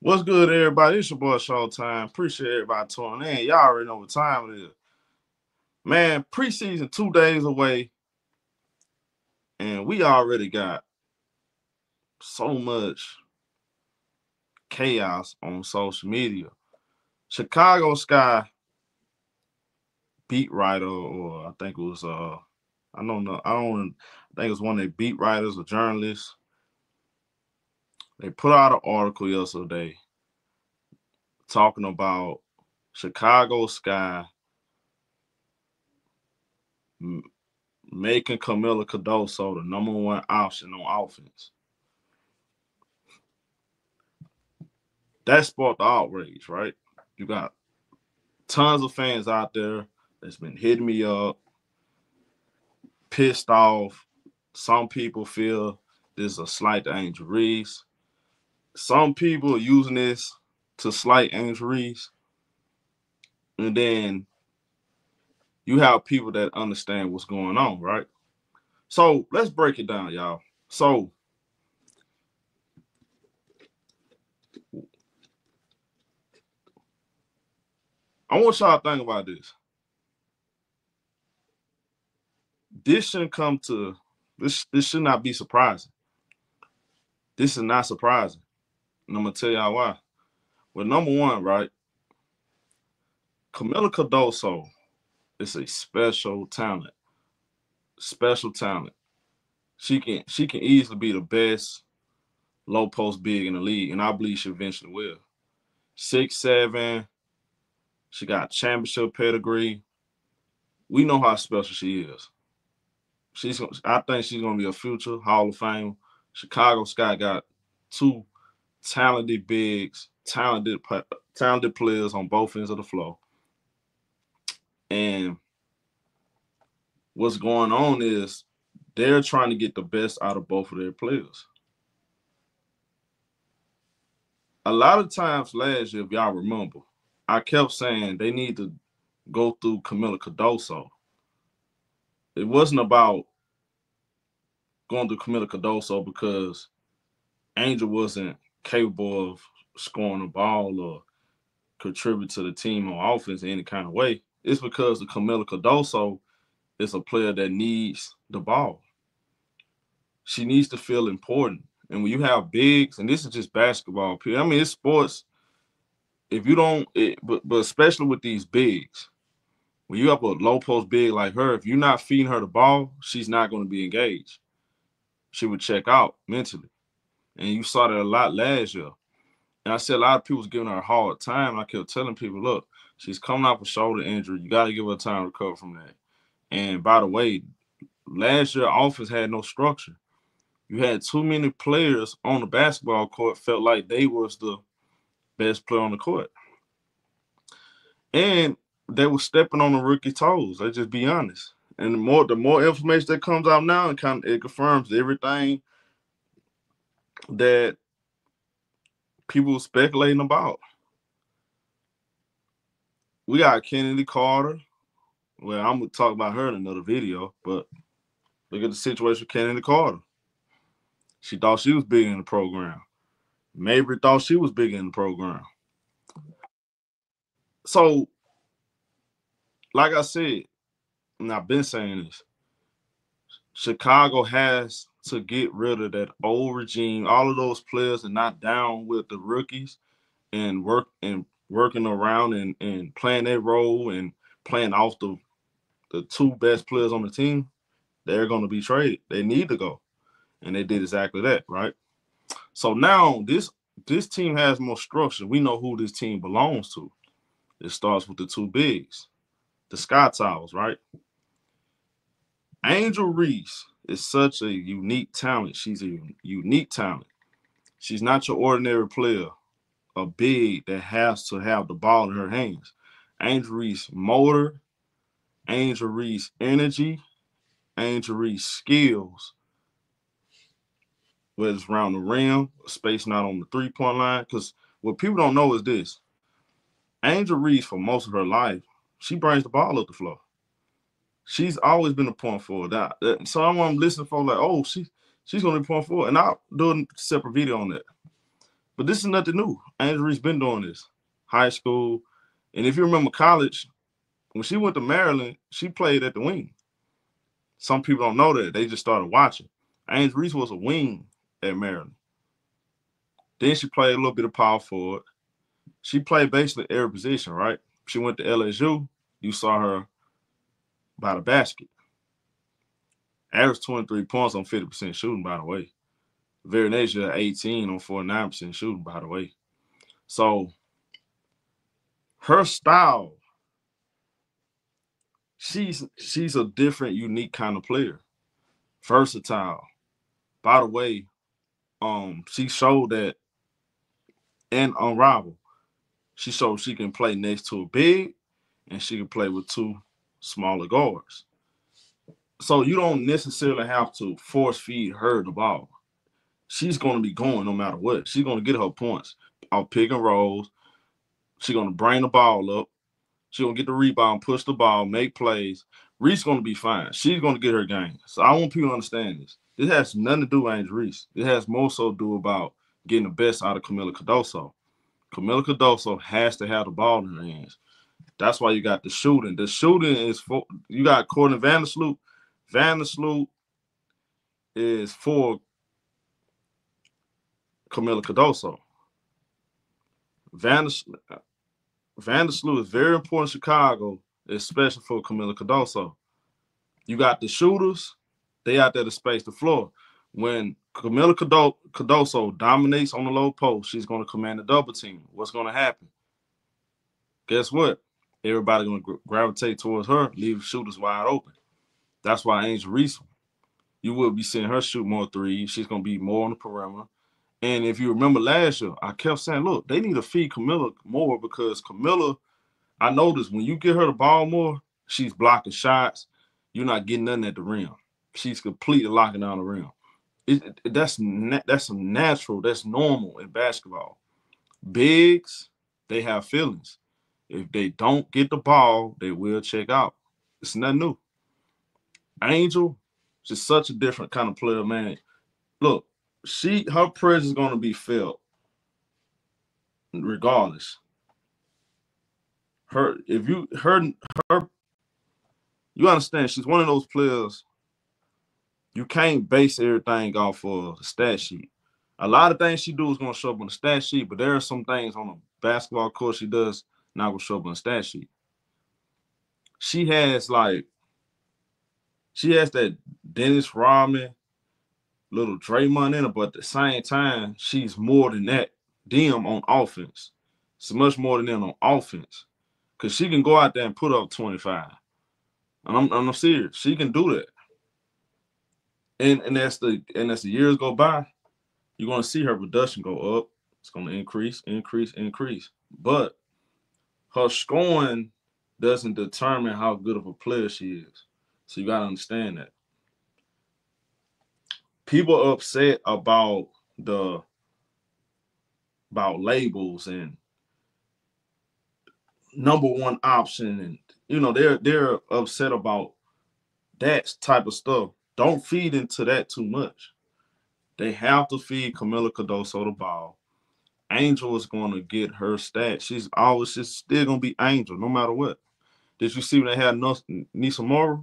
What's good, everybody? It's your boy Showtime. Appreciate everybody tuning in. Y'all already know what time it is. Man, preseason 2 days away, and we already got so much chaos on social media. Chicago Sky beat writer, or I think it was I don't know, I think it was one of their beat writers or journalists. They put out an article yesterday talking about Chicago Sky making Kamilla Cardoso the number one option on offense. That sparked the outrage, right? You got tons of fans out there that's been hitting me up, pissed off. Some people feel this is a slight to Angel Reese. Some people are using this to slight Angel Reese. And then you have people that understand what's going on, right? So let's break it down, y'all. So I want y'all to think about this. This shouldn't come to this should not be surprising. This is not surprising. And I'm gonna tell y'all why. Well, number one, right? Kamilla Cardoso is a special talent. Special talent. She can easily be the best low post big in the league, and I believe she eventually will. 6'7", she got championship pedigree. We know how special she is. I think she's gonna be a future Hall of Fame. Chicago Sky got two talented bigs, talented players on both ends of the floor. And what's going on is they're trying to get the best out of both of their players. A lot of times last year, if y'all remember, I kept saying they need to go through Kamilla Cardoso. It wasn't about going through Kamilla Cardoso because Angel wasn't capable of scoring the ball or contribute to the team on offense in any kind of way. It's because the Kamilla Cardoso is a player that needs the ball. She needs to feel important. And when you have bigs, and this is just basketball, I mean, it's sports. If you don't, but especially with these bigs, when you have a low post big like her, if you're not feeding her the ball, she's not going to be engaged. She would check out mentally. And you saw that a lot last year. And I said a lot of people was giving her a hard time. I kept telling people, look, she's coming off a shoulder injury. You got to give her time to recover from that. And by the way, last year, offense had no structure. You had too many players on the basketball court felt like they was the best player on the court. And they were stepping on the rookie toes. Let's just be honest. And the more information that comes out now, it confirms everything that people were speculating about. We got Kennedy Carter. Well, I'm going to talk about her in another video, but look at the situation with Kennedy Carter. She thought she was big in the program. Mabry thought she was big in the program. So, like I said, and I've been saying this, Chicago has to get rid of that old regime. All of those players are not down with the rookies and working around and playing their role and playing off the two best players on the team. They're going to be traded. They need to go. And they did exactly that, right? So now this team has more structure. We know who this team belongs to. It starts with the two bigs, the Sky Towers, right? Angel Reese is such a unique talent. She's a unique talent. She's not your ordinary player, a big that has to have the ball in her hands. Angel Reese motor, Angel Reese energy, Angel Reese skills, whether it's around the rim, space not on the three-point line. Because what people don't know is this. Angel Reese, for most of her life, she brings the ball up the floor. She's always been a point forward. So I'm listening for like, oh, she's going to be point forward. And I'll do a separate video on that. But this is nothing new. Angel Reese been doing this. High school. And if you remember college, when she went to Maryland, she played at the wing. Some people don't know that. They just started watching. Angel Reese was a wing at Maryland. Then she played a little bit of power forward. She played basically every position, right? She went to LSU. You saw her by the basket. Averaged 23 points on 50% shooting, by the way. Very next year, 18 on 49% shooting, by the way. So her style, she's a different, unique kind of player. Versatile. By the way, she showed that and unrivaled. She showed she can play next to a big and she can play with two smaller guards. So you don't necessarily have to force feed her the ball. She's going to be going no matter what. She's going to get her points off pick and rolls. She's going to bring the ball up. She's going to get the rebound, push the ball, make plays. Reese going to be fine. She's going to get her game. So I want people to understand this. This has nothing to do with Angel Reese. It has more so to do about getting the best out of Kamilla Cardoso. Kamilla Cardoso has to have the ball in her hands. That's why you got the shooting. The shooting is for you got Courtney Vandersloot. Vandersloot is for Kamilla Cardoso. Vandersloot is very important in Chicago, especially for Kamilla Cardoso. You got the shooters, they out there to space the floor. When Kamilla Cardoso dominates on the low post, she's going to command a double team. What's going to happen? Guess what? Everybody's going to gravitate towards her, leave shooters wide open. That's why Angel Reese, you will be seeing her shoot more threes. She's going to be more on the perimeter. And if you remember last year, I kept saying, look, they need to feed Kamilla more because Kamilla, I noticed when you get her the ball more, she's blocking shots. You're not getting nothing at the rim. She's completely locking down the rim. That's natural. That's normal in basketball. Bigs, they have feelings. If they don't get the ball, they will check out. It's nothing new. Angel, she's such a different kind of player, man. Look, her presence is going to be felt regardless. You understand, she's one of those players you can't base everything off of the stat sheet. A lot of things she do is going to show up on the stat sheet, but there are some things on the basketball court she does not going to show up on the stat sheet. She has that Dennis Rodman, little Draymond in her, but at the same time, she's more than that. Them on offense. It's much more than them on offense. Because she can go out there and put up 25. And I'm serious. She can do that. And as the years go by, you're going to see her production go up. It's going to increase. But her scoring doesn't determine how good of a player she is. So you got to understand that. People are upset about labels and number one option, and they're upset about that type of stuff. Don't feed into that too much. They have to feed Kamilla Cardoso the ball. Angel is going to get her stats. She's still going to be Angel no matter what. Did you see when they had Nisa Mora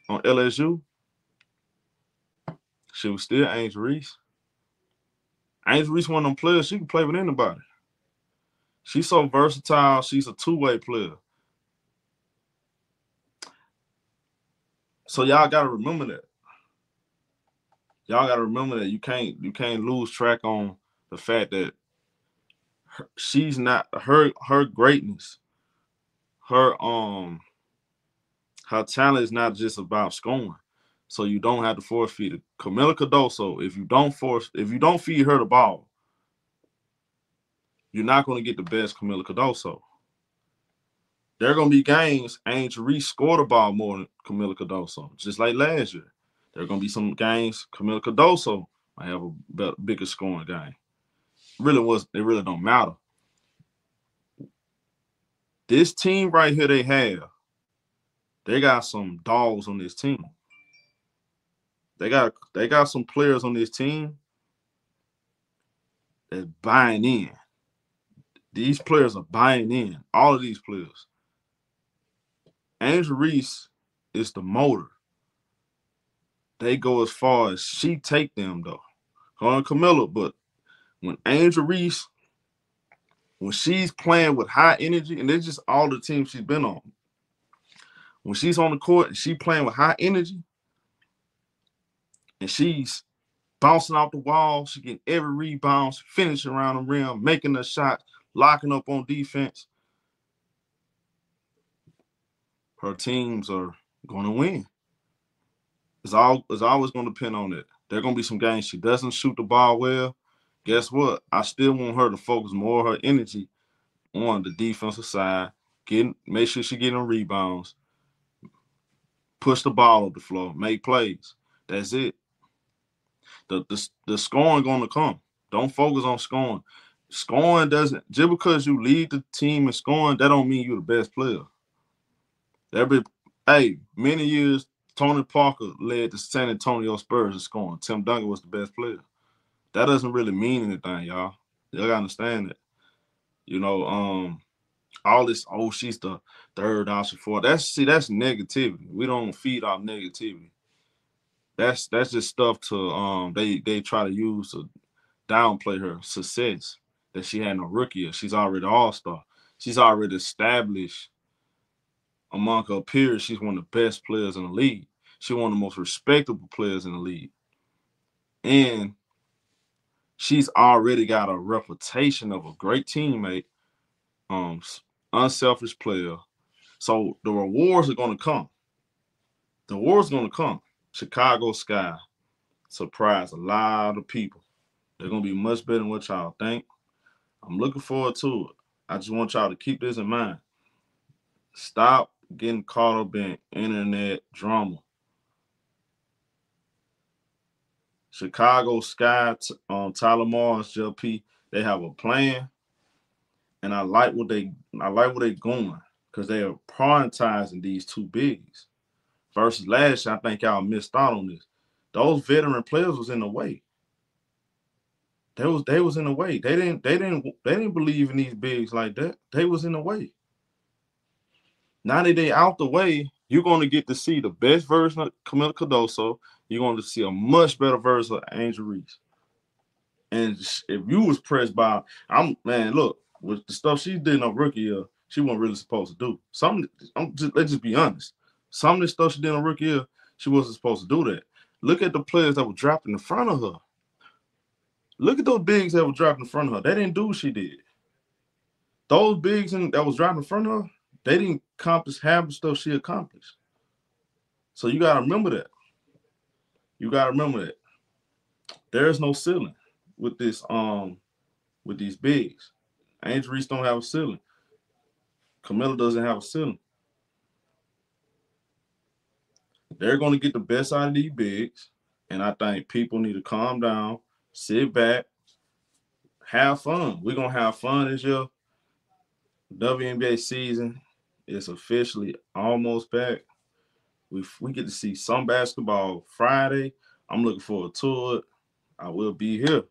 on LSU? She was still Angel Reese. Angel Reese one of them players, she can play with anybody. She's so versatile. She's a two-way player. So y'all got to remember that. You can't lose track on the fact that she's not her greatness. Her talent is not just about scoring. So you don't have to force feed it. Kamilla Cardoso, if you don't feed her the ball, you're not going to get the best Kamilla Cardoso. There are going to be games Angel Reese scored the ball more than Kamilla Cardoso, just like last year. There are going to be some games Kamilla Cardoso might have a bigger scoring game. It really don't matter. This team right here they got some dogs on this team. They got some players on this team that's buying in. These players are buying in. All of these players. Angel Reese is the motor. They go as far as she take them, though. Her and Kamilla, but when Angel Reese, when she's playing with high energy, and it's just all the teams she's been on, when she's on the court and she playing with high energy, and she's bouncing off the wall, she getting every rebound, finishing around the rim, making a shot, locking up on defense, her teams are going to win. It's always going to depend on it. There are going to be some games she doesn't shoot the ball well. Guess what? I still want her to focus more of her energy on the defensive side, make sure she getting rebounds, push the ball up the floor, make plays. That's it. The scoring going to come. Don't focus on scoring. Scoring doesn't, just because you lead the team in scoring, that don't mean you're the best player. Many years Tony Parker led the San Antonio Spurs in scoring. Tim Duncan was the best player. That doesn't really mean anything, y'all. Y'all gotta understand that. All this, she's the third option for. That's negativity. We don't feed off negativity. That's just stuff to they try to use to downplay her success that she had no rookie year. She's already all-star. She's already established among her peers. She's one of the best players in the league. She's one of the most respectable players in the league. And she's already got a reputation of a great teammate, unselfish player. So the rewards are going to come. The rewards are going to come. Chicago Sky surprised a lot of people. They're going to be much better than what y'all think. I'm looking forward to it. I just want y'all to keep this in mind. Stop getting caught up in internet drama. Chicago Sky, Tyler Morris, JP, they have a plan, and I like what they're going, because they are prioritizing these two bigs. Versus last year, I think y'all missed out on this. Those veteran players was in the way. They was in the way. They didn't believe in these bigs like that. They was in the way. Now that they out the way, you're going to get to see the best version of Kamilla Cardoso. You're going to see a much better version of Angel Reese. And if you was pressed by, look, with the stuff she did in her rookie year, she wasn't really supposed to do. Let's just be honest. Some of the stuff she did in her rookie year, she wasn't supposed to do that. Look at the players that were drafted in front of her. Look at those bigs that were drafted in front of her. They didn't do what she did. Those bigs that was drafted in front of her, they didn't accomplish half the stuff she accomplished. So you got to remember that. There's no ceiling with this with these bigs. Angel Reese don't have a ceiling. Kamilla doesn't have a ceiling. They're going to get the best out of these bigs, and I think people need to calm down, sit back, have fun. We're going to have fun this year. WNBA season is officially almost back. We get to see some basketball Friday. I'm looking forward to it. I will be here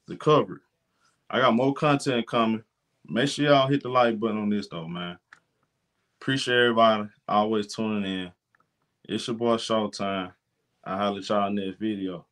to cover it. I got more content coming. Make sure y'all hit the like button on this, though, man. Appreciate everybody always tuning in. It's your boy Showtime. I'll holler at y'all in this video.